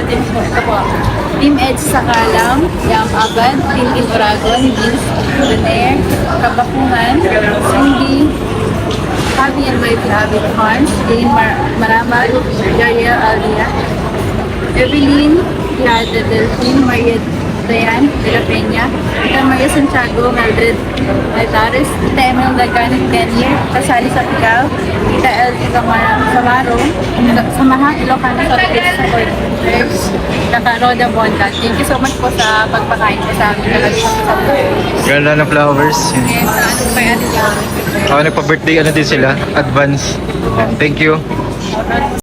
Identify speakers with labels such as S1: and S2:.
S1: Team po, ito po. Team Edge sa Kalam, Yam Abad, Team Intragon, Vince, René, Kabakungan, Cindy, Javi and Wifey Abid Khan, Jane Maramal, Daria Alia, Evelyn, Yada Delphine, Maria Dayan, de la Peña, Tita Maria Santiago, Mildred Altares, Tita Emil Laganit Denier, kasali sa Pigaw, Tita Elsie Samaro, Samahan Ilocano sa Pagkita sa Coordinators, Tita Roda Bonda. Thank you so much po sa pagpakain po sa amin talaga sa
S2: Ganda ng flowers.
S1: and sa ano pa yan.
S2: Nagpa-birthday ano din sila, advance. Thank you.